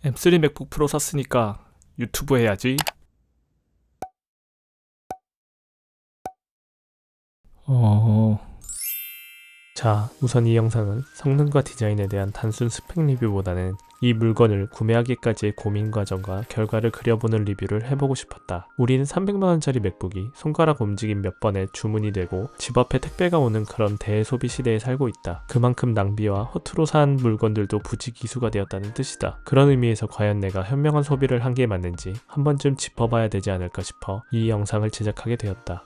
M3 맥북 프로 샀으니까 유튜브 해야지. 자, 우선 이 영상은 성능과 디자인에 대한 단순 스펙 리뷰보다는 이 물건을 구매하기까지의 고민 과정과 결과를 그려보는 리뷰를 해보고 싶었다. 우리는 300만원짜리 맥북이 손가락 움직임 몇 번에 주문이 되고 집 앞에 택배가 오는 그런 대소비 시대에 살고 있다. 그만큼 낭비와 허투루 산 물건들도 부지기수가 되었다는 뜻이다. 그런 의미에서 과연 내가 현명한 소비를 한 게 맞는지 한 번쯤 짚어봐야 되지 않을까 싶어 이 영상을 제작하게 되었다.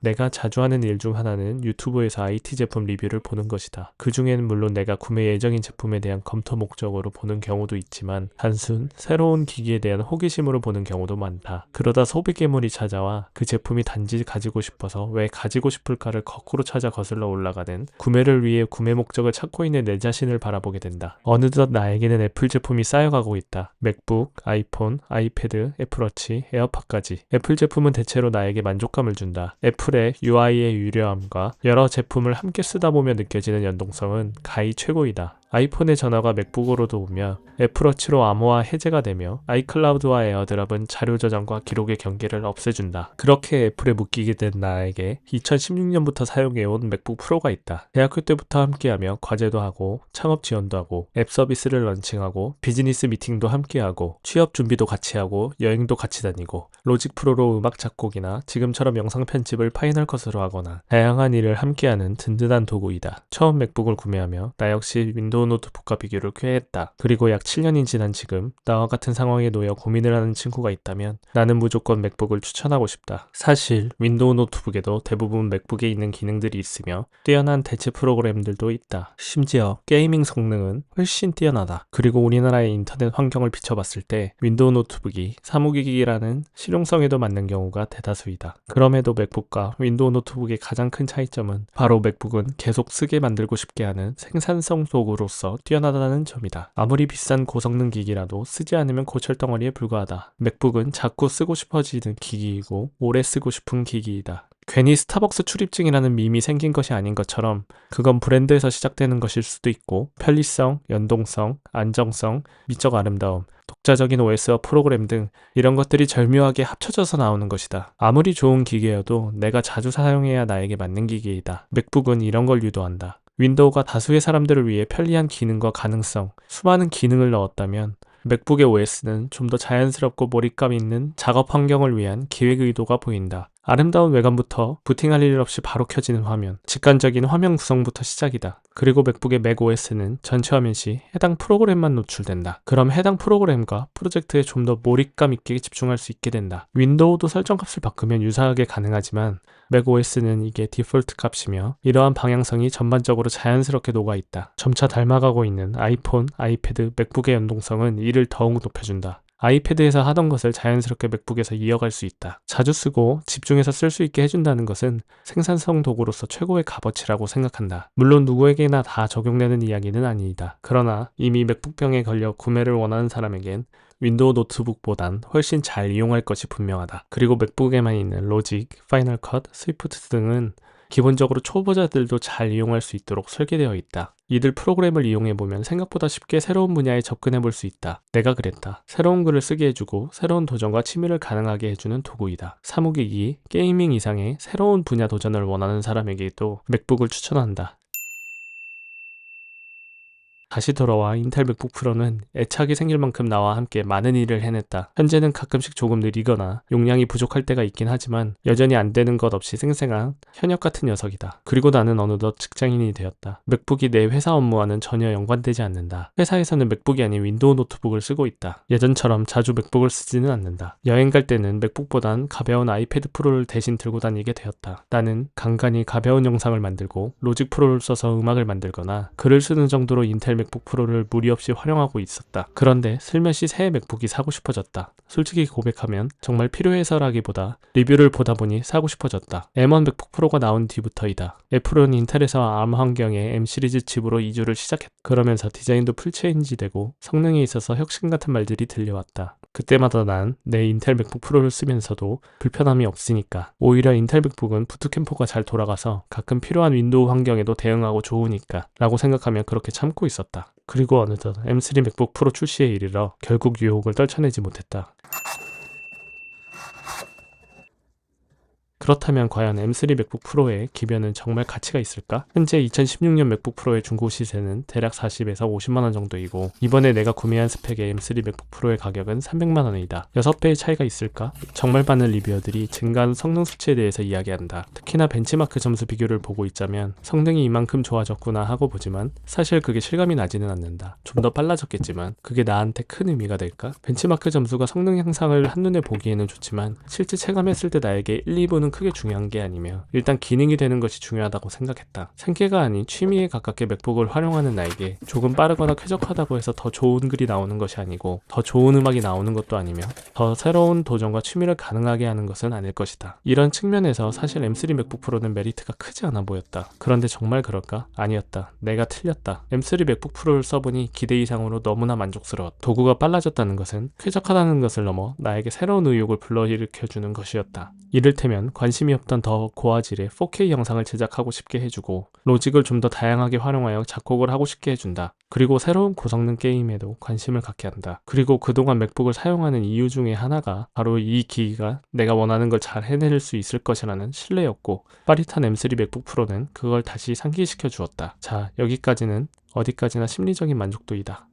내가 자주 하는 일 중 하나는 유튜브에서 IT 제품 리뷰를 보는 것이다. 그 중에는 물론 내가 구매 예정인 제품에 대한 검토 목적으로 보는 경우도 있지만 단순 새로운 기기에 대한 호기심으로 보는 경우도 많다. 그러다 소비 괴물이 찾아와 그 제품이 단지 가지고 싶어서 왜 가지고 싶을까를 거꾸로 찾아 거슬러 올라가는 구매를 위해 구매 목적을 찾고 있는 내 자신을 바라보게 된다. 어느덧 나에게는 애플 제품이 쌓여가고 있다. 맥북, 아이폰, 아이패드, 애플워치, 에어팟까지. 애플 제품은 대체로 나에게 만족감을 준다. 애플의 UI의 유려함과 여러 제품을 함께 쓰다 보면 느껴지는 연동성은 가히 최고이다. 아이폰의 전화가 맥북으로도 오며 애플워치로 암호화 해제가 되며 아이클라우드와 에어드랍은 자료 저장과 기록의 경계를 없애준다. 그렇게 애플에 묶이게 된 나에게 2016년부터 사용해온 맥북 프로가 있다. 대학교 때부터 함께하며 과제도 하고 창업 지원도 하고 앱 서비스를 런칭하고 비즈니스 미팅도 함께하고 취업 준비도 같이 하고 여행도 같이 다니고 로직 프로로 음악 작곡이나 지금처럼 영상 편집을 파이널 컷으로 하거나 다양한 일을 함께하는 든든한 도구이다. 처음 맥북을 구매하며 나 역시 윈도우 노트북과 비교를 꾀했다. 그리고 약 7년이 지난 지금 나와 같은 상황에 놓여 고민을 하는 친구가 있다면 나는 무조건 맥북을 추천하고 싶다. 사실 윈도우 노트북에도 대부분 맥북에 있는 기능들이 있으며 뛰어난 대체 프로그램들도 있다. 심지어 게이밍 성능은 훨씬 뛰어나다. 그리고 우리나라의 인터넷 환경을 비춰봤을 때 윈도우 노트북이 사무기기라는 실용성에도 맞는 경우가 대다수이다. 그럼에도 맥북과 윈도우 노트북의 가장 큰 차이점은 바로 맥북은 계속 쓰게 만들고 싶게 하는 생산성 도구로서 뛰어나다는 점이다. 아무리 비싼 고성능 기기라도 쓰지 않으면 고철덩어리에 불과하다. 맥북은 자꾸 쓰고 싶어지는 기기이고 오래 쓰고 싶은 기기이다. 괜히 스타벅스 출입증이라는 밈이 생긴 것이 아닌 것처럼 그건 브랜드에서 시작되는 것일 수도 있고 편리성, 연동성, 안정성, 미적 아름다움, 독자적인 OS와 프로그램 등 이런 것들이 절묘하게 합쳐져서 나오는 것이다. 아무리 좋은 기계여도 내가 자주 사용해야 나에게 맞는 기계이다. 맥북은 이런 걸 유도한다. 윈도우가 다수의 사람들을 위해 편리한 기능과 가능성, 수많은 기능을 넣었다면 맥북의 OS는 좀 더 자연스럽고 몰입감 있는 작업 환경을 위한 기획 의도가 보인다. 아름다운 외관부터 부팅할 일 없이 바로 켜지는 화면, 직관적인 화면 구성부터 시작이다. 그리고 맥북의 맥OS는 전체 화면 시 해당 프로그램만 노출된다. 그럼 해당 프로그램과 프로젝트에 좀 더 몰입감 있게 집중할 수 있게 된다. 윈도우도 설정값을 바꾸면 유사하게 가능하지만 맥OS는 이게 디폴트 값이며 이러한 방향성이 전반적으로 자연스럽게 녹아있다. 점차 닮아가고 있는 아이폰, 아이패드, 맥북의 연동성은 이를 더욱 높여준다. 아이패드에서 하던 것을 자연스럽게 맥북에서 이어갈 수 있다. 자주 쓰고 집중해서 쓸 수 있게 해준다는 것은 생산성 도구로서 최고의 값어치라고 생각한다. 물론 누구에게나 다 적용되는 이야기는 아니다. 그러나 이미 맥북병에 걸려 구매를 원하는 사람에겐 윈도우 노트북보단 훨씬 잘 이용할 것이 분명하다. 그리고 맥북에만 있는 로직, 파이널 컷, 스위프트 등은 기본적으로 초보자들도 잘 이용할 수 있도록 설계되어 있다. 이들 프로그램을 이용해보면 생각보다 쉽게 새로운 분야에 접근해볼 수 있다. 내가 그랬다. 새로운 글을 쓰게 해주고 새로운 도전과 취미를 가능하게 해주는 도구이다. 사무기기, 게이밍 이상의 새로운 분야 도전을 원하는 사람에게도 맥북을 추천한다. 다시 돌아와 인텔 맥북 프로는 애착이 생길 만큼 나와 함께 많은 일을 해냈다. 현재는 가끔씩 조금 느리거나 용량이 부족할 때가 있긴 하지만 여전히 안 되는 것 없이 생생한 현역 같은 녀석이다. 그리고 나는 어느덧 직장인이 되었다. 맥북이 내 회사 업무와는 전혀 연관되지 않는다. 회사에서는 맥북이 아닌 윈도우 노트북을 쓰고 있다. 예전처럼 자주 맥북을 쓰지는 않는다. 여행 갈 때는 맥북보단 가벼운 아이패드 프로를 대신 들고 다니게 되었다. 나는 간간히 가벼운 영상을 만들고 로직 프로를 써서 음악을 만들거나 글을 쓰는 정도로 인텔 맥북 프로를 무리 없이 활용하고 있었다. 그런데 슬며시 새 맥북이 사고 싶어졌다. 솔직히 고백하면 정말 필요해서라기보다 리뷰를 보다 보니 사고 싶어졌다. M1 맥북 프로가 나온 뒤부터이다. 애플은 인텔에서 암 환경의 M 시리즈 칩으로 이주를 시작했다. 그러면서 디자인도 풀체인지 되고 성능에 있어서 혁신 같은 말들이 들려왔다. 그때마다 난 내 인텔 맥북 프로를 쓰면서도 불편함이 없으니까, 오히려 인텔 맥북은 부트캠프가 잘 돌아가서 가끔 필요한 윈도우 환경에도 대응하고 좋으니까 라고 생각하며 그렇게 참고 있었다. 그리고 어느덧 M3 맥북 프로 출시에 이르러 결국 유혹을 떨쳐내지 못했다. 그렇다면 과연 M3 맥북 프로의 기변은 정말 가치가 있을까? 현재 2016년 맥북 프로의 중고 시세는 대략 40에서 50만원 정도이고, 이번에 내가 구매한 스펙의 M3 맥북 프로의 가격은 300만원이다. 6배의 차이가 있을까? 정말 많은 리뷰어들이 증가한 성능 수치에 대해서 이야기한다. 특히나 벤치마크 점수 비교를 보고 있자면 성능이 이만큼 좋아졌구나 하고 보지만 사실 그게 실감이 나지는 않는다. 좀 더 빨라졌겠지만 그게 나한테 큰 의미가 될까? 벤치마크 점수가 성능 향상을 한눈에 보기에는 좋지만 실제 체감했을 때 나에게 1, 2분은 크게 중요한 게 아니며 일단 기능이 되는 것이 중요하다고 생각했다. 생계가 아닌 취미에 가깝게 맥북을 활용하는 나에게 조금 빠르거나 쾌적하다고 해서 더 좋은 글이 나오는 것이 아니고 더 좋은 음악이 나오는 것도 아니며 더 새로운 도전과 취미를 가능하게 하는 것은 아닐 것이다. 이런 측면에서 사실 M3 맥북 프로는 메리트가 크지 않아 보였다. 그런데 정말 그럴까? 아니었다. 내가 틀렸다. M3 맥북 프로를 써보니 기대 이상으로 너무나 만족스러웠다. 도구가 빨라졌다는 것은 쾌적하다는 것을 넘어 나에게 새로운 의욕을 불러일으켜주는 것이었다. 이를테면 관심이 없던 더 고화질의 4K 영상을 제작하고 싶게 해주고, 로직을 좀 더 다양하게 활용하여 작곡을 하고 싶게 해준다. 그리고 새로운 고성능 게임에도 관심을 갖게 한다. 그리고 그동안 맥북을 사용하는 이유 중에 하나가 바로 이 기기가 내가 원하는 걸 잘 해낼 수 있을 것이라는 신뢰였고, 빠릿한 M3 맥북 프로는 그걸 다시 상기시켜 주었다. 자, 여기까지는 어디까지나 심리적인 만족도이다.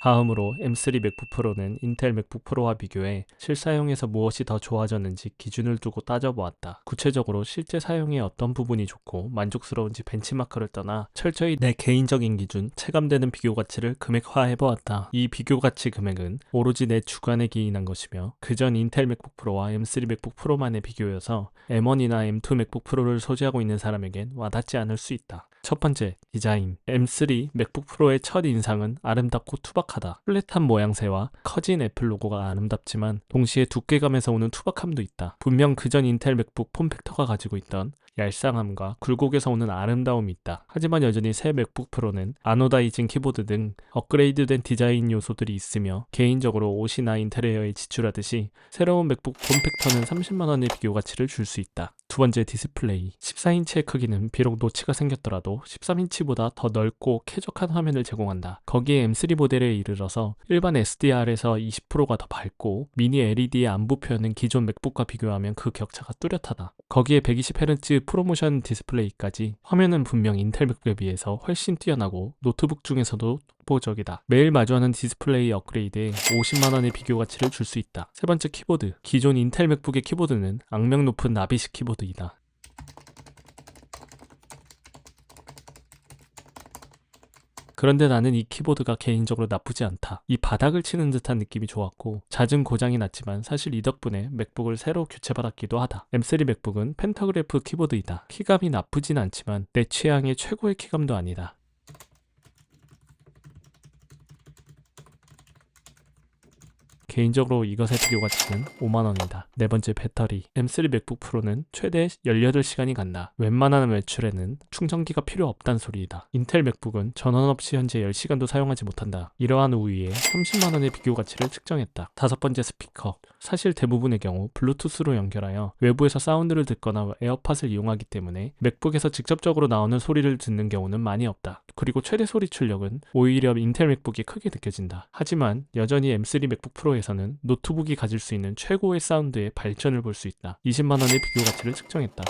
다음으로 M3 맥북 프로는 인텔 맥북 프로와 비교해 실사용에서 무엇이 더 좋아졌는지 기준을 두고 따져보았다. 구체적으로 실제 사용에 어떤 부분이 좋고 만족스러운지 벤치마크를 떠나 철저히 내 개인적인 기준, 체감되는 비교 가치를 금액화해보았다. 이 비교 가치 금액은 오로지 내 주관에 기인한 것이며 그전 인텔 맥북 프로와 M3 맥북 프로만의 비교여서 M1이나 M2 맥북 프로를 소지하고 있는 사람에겐 와닿지 않을 수 있다. 첫 번째, 디자인. M3 맥북 프로의 첫 인상은 아름답고 투박하다. 플랫한 모양새와 커진 애플 로고가 아름답지만 동시에 두께감에서 오는 투박함도 있다. 분명 그전 인텔 맥북 폼팩터가 가지고 있던 얄쌍함과 굴곡에서 오는 아름다움이 있다. 하지만 여전히 새 맥북 프로는 아노다이징 키보드 등 업그레이드된 디자인 요소들이 있으며, 개인적으로 옷이나 인테리어에 지출하듯이 새로운 맥북 폼팩터는 30만원의 비교 가치를 줄 수 있다. 두 번째, 디스플레이. 14인치의 크기는 비록 노치가 생겼더라도 13인치보다 더 넓고 쾌적한 화면을 제공한다. 거기에 M3 모델에 이르러서 일반 SDR에서 20%가 더 밝고 미니 LED의 안부표는 기존 맥북과 비교하면 그 격차가 뚜렷하다. 거기에 120Hz 프로모션 디스플레이까지. 화면은 분명 인텔 맥북에 비해서 훨씬 뛰어나고 노트북 중에서도 독보적이다. 매일 마주하는 디스플레이 업그레이드에 50만원의 비교 가치를 줄 수 있다. 세 번째, 키보드. 기존 인텔 맥북의 키보드는 악명 높은 나비식 키보드이다. 그런데 나는 이 키보드가 개인적으로 나쁘지 않다. 이 바닥을 치는 듯한 느낌이 좋았고 잦은 고장이 났지만 사실 이 덕분에 맥북을 새로 교체받았기도 하다. M3 맥북은 펜타그래프 키보드이다. 키감이 나쁘진 않지만 내 취향의 최고의 키감도 아니다. 개인적으로 이것의 비교 가치는 5만원이다. 네 번째, 배터리. M3 맥북 프로는 최대 18시간이 간다. 웬만한 외출에는 충전기가 필요 없단 소리이다. 인텔 맥북은 전원 없이 현재 10시간도 사용하지 못한다. 이러한 우위에 30만원의 비교 가치를 측정했다. 다섯 번째, 스피커. 사실 대부분의 경우 블루투스로 연결하여 외부에서 사운드를 듣거나 에어팟을 이용하기 때문에 맥북에서 직접적으로 나오는 소리를 듣는 경우는 많이 없다. 그리고 최대 소리 출력은 오히려 인텔 맥북이 크게 느껴진다. 하지만 여전히 M3 맥북 프로에서는 노트북이 가질 수 있는 최고의 사운드의 발전을 볼 수 있다. 20만원의 비교 가치를 측정했다.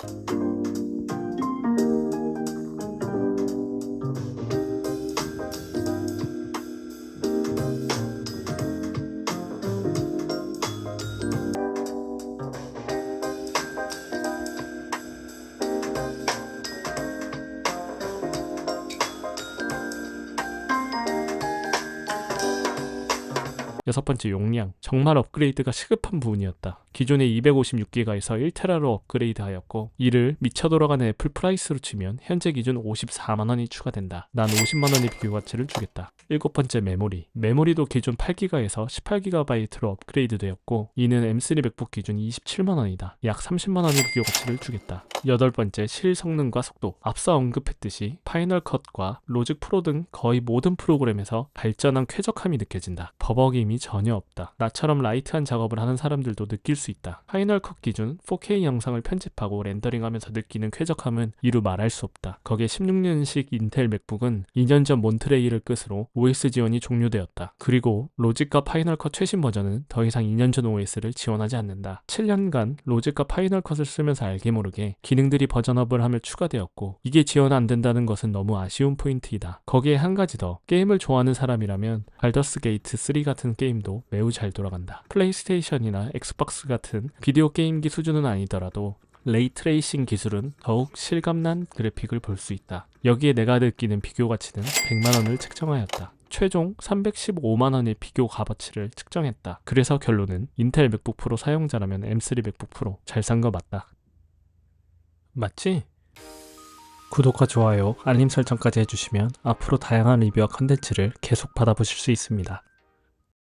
여섯 번째, 용량. 정말 업그레이드가 시급한 부분이었다. 기존의 256GB에서 1TB로 업그레이드하였고 이를 미쳐 돌아가는 애플 프라이스로 치면 현재 기준 54만원이 추가된다. 난 50만원의 비교 가치를 주겠다. 일곱 번째, 메모리. 메모리도 기존 8GB에서 18GB로 업그레이드 되었고 이는 M3 맥북 기준 27만원이다. 약 30만원의 비교 가치를 주겠다. 여덟 번째, 실 성능과 속도. 앞서 언급했듯이 파이널 컷과 로직 프로 등 거의 모든 프로그램에서 발전한 쾌적함이 느껴진다. 버벅임이 전혀 없다. 나처럼 라이트한 작업을 하는 사람들도 느낄 수 있다. 파이널 컷 기준 4K 영상을 편집하고 렌더링하면서 느끼는 쾌적함은 이루 말할 수 없다. 거기에 16년식 인텔 맥북은 2년 전 몬트레이를 끝으로 OS 지원이 종료되었다. 그리고 로직과 파이널 컷 최신 버전은 더 이상 2년 전 OS를 지원하지 않는다. 7년간 로직과 파이널 컷을 쓰면서 알게 모르게 기능들이 버전업을 하며 추가되었고, 이게 지원 안 된다는 것은 너무 아쉬운 포인트이다. 거기에 한 가지 더, 게임을 좋아하는 사람이라면 발더스 게이트 3 같은 게임도 매우 잘 돌아간다. 플레이스테이션이나 엑스박스 같은 비디오 게임기 수준은 아니더라도 레이트레이싱 기술은 더욱 실감난 그래픽을 볼 수 있다. 여기에 내가 느끼는 비교 가치는 100만원을 책정하였다. 최종 315만원의 비교 값어치를 측정했다. 그래서 결론은 인텔 맥북 프로 사용자라면 M3 맥북 프로 잘 산 거 맞다. 맞지? 구독과 좋아요, 알림 설정까지 해주시면 앞으로 다양한 리뷰와 컨텐츠를 계속 받아보실 수 있습니다.